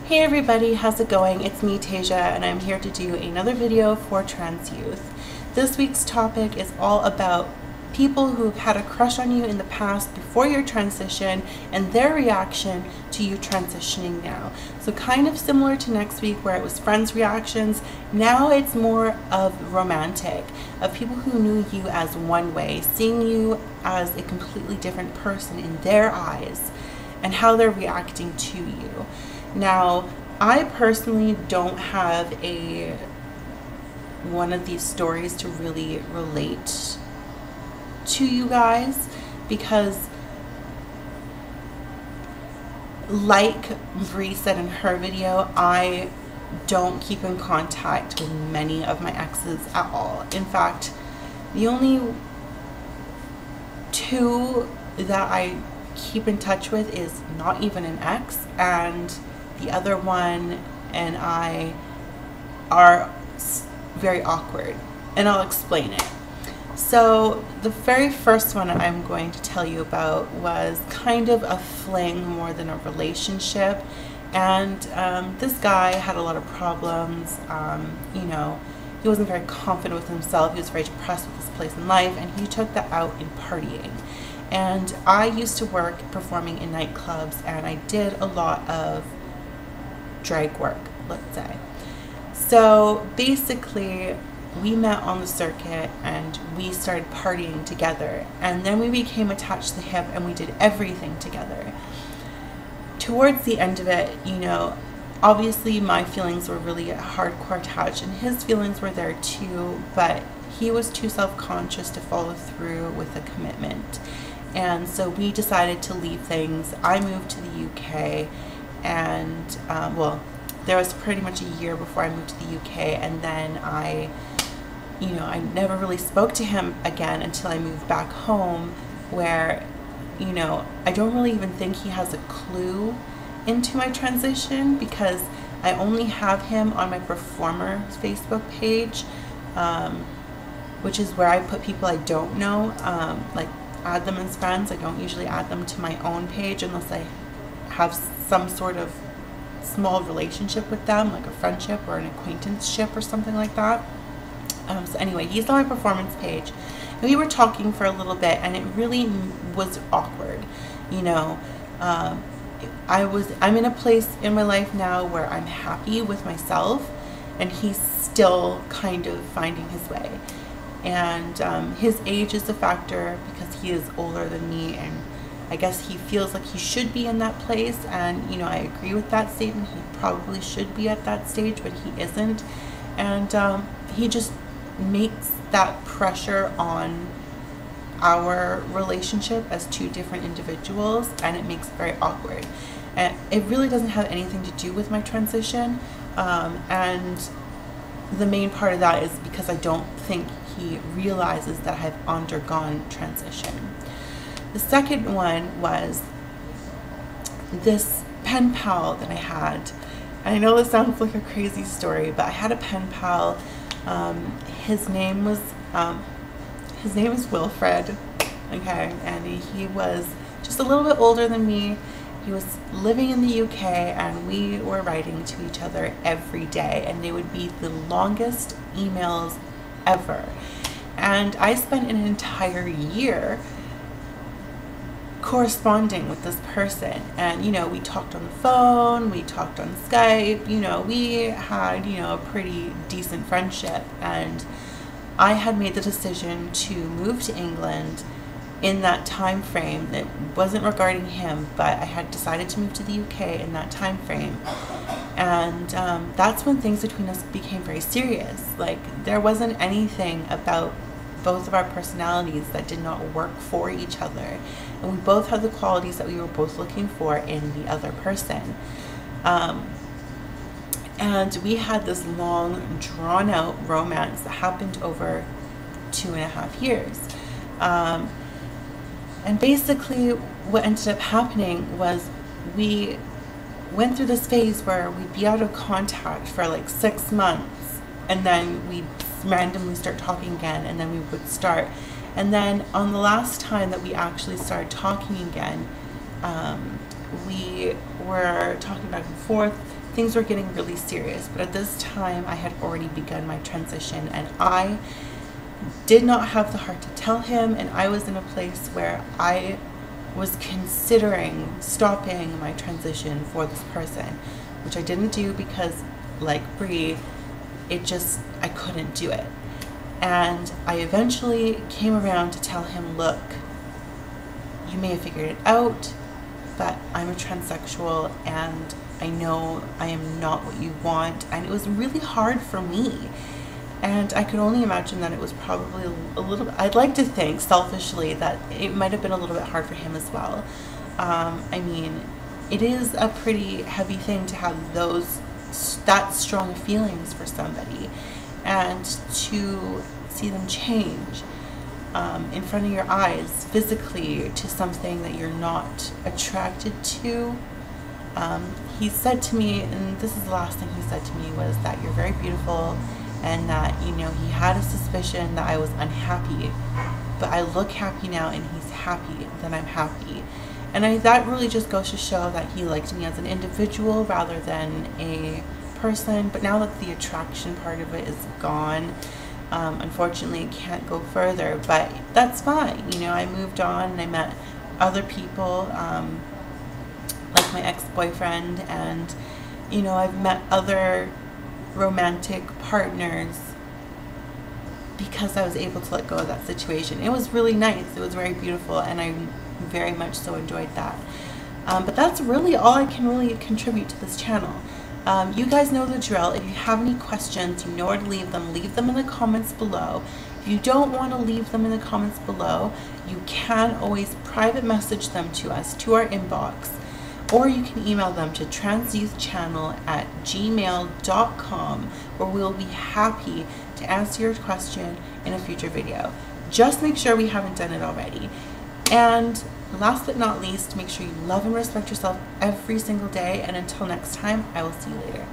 Hey everybody, how's it going? It's me, Tasia, and I'm here to do another video for trans youth. This week's topic is all about people who've had a crush on you in the past before your transition and their reaction to you transitioning now. So kind of similar to next week where it was friends' reactions, now it's more of romantic, of people who knew you as one way, seeing you as a completely different person in their eyes and how they're reacting to you. Now, I personally don't have one of these stories to really relate to you guys because, like Bree said in her video, I don't keep in contact with many of my exes at all. In fact, the only two that I keep in touch with is not even an ex, and the other one and I are very awkward, and I'll explain it. So the very first one I'm going to tell you about was kind of a fling more than a relationship, and this guy had a lot of problems. He wasn't very confident with himself, he was very depressed with his place in life, and he took that out in partying. And I used to work performing in nightclubs, and I did a lot of drag work, let's say. So basically, we met on the circuit and we started partying together, and then we became attached to the hip and we did everything together. Towards the end of it, obviously my feelings were really hardcore attached and his feelings were there too, but he was too self-conscious to follow through with a commitment. And so we decided to leave things. I moved to the UK, and there was pretty much a year before I moved to the UK, and then I never really spoke to him again until I moved back home, where I don't really even think he has a clue into my transition because I only have him on my performer's Facebook page, which is where I put people I don't know, like add them as friends. I don't usually add them to my own page unless I have some sort of small relationship with them, like a friendship or an acquaintanceship or something like that. So anyway, he's on my performance page, and we were talking for a little bit, and it really was awkward. I'm in a place in my life now where I'm happy with myself, and he's still kind of finding his way. And his age is a factor because he is older than me, and I guess he feels like he should be in that place, and I agree with that statement. He probably should be at that stage, but he isn't, and he just makes that pressure on our relationship as two different individuals, and it makes it very awkward. And it really doesn't have anything to do with my transition, and the main part of that is because I don't think he realizes that I have undergone transition. The second one was this pen pal that I had. I know this sounds like a crazy story, but I had a pen pal. His name was Wilfred. Okay, and he was just a little bit older than me. He was living in the UK, and we were writing to each other every day, and they would be the longest emails ever. And I spent an entire year corresponding with this person, and we talked on the phone, we talked on Skype, we had a pretty decent friendship. And I had made the decision to move to England in that time frame. It wasn't regarding him, but I had decided to move to the UK in that time frame, and that's when things between us became very serious. Like, there wasn't anything about both of our personalities that did not work for each other, and we both had the qualities that we were both looking for in the other person. And we had this long, drawn-out romance that happened over 2.5 years. And basically what ended up happening was we went through this phase where we'd be out of contact for like 6 months, and then we'd randomly start talking again, and then we would start. And then on the last time that we actually started talking again, we were talking back and forth, things were getting really serious. But at this time, I had already begun my transition, and I did not have the heart to tell him, and I was in a place where I was considering stopping my transition for this person, which I didn't do because, like Bree, I couldn't do it. And I eventually came around to tell him, look, you may have figured it out, but I'm a transsexual and I know I am not what you want. And it was really hard for me. And I could only imagine that it was probably a little bit, I'd like to think selfishly that it might have been a little bit hard for him as well. I mean, it is a pretty heavy thing to have that strong feelings for somebody, and to see them change in front of your eyes physically to something that you're not attracted to. He said to me, and this is the last thing he said to me, was that you're very beautiful, and that, you know, he had a suspicion that I was unhappy, but I look happy now and he's happy, then I'm happy. And that really just goes to show that he liked me as an individual rather than a person. But now that the attraction part of it is gone, unfortunately it can't go further, but that's fine. You know, I moved on and I met other people, like my ex-boyfriend, and, you know, I've met other romantic partners because I was able to let go of that situation. It was really nice. It was very beautiful, and I very much so enjoyed that. But that's really all I can really contribute to this channel. You guys know the drill. If you have any questions, you know where to leave them. Leave them in the comments below. If you don't want to leave them in the comments below, you can always private message them to us, to our inbox, or you can email them to transyouthchannel@gmail.com, where we'll be happy to answer your question in a future video. Just make sure we haven't done it already. And last but not least, make sure you love and respect yourself every single day. And until next time, I will see you later.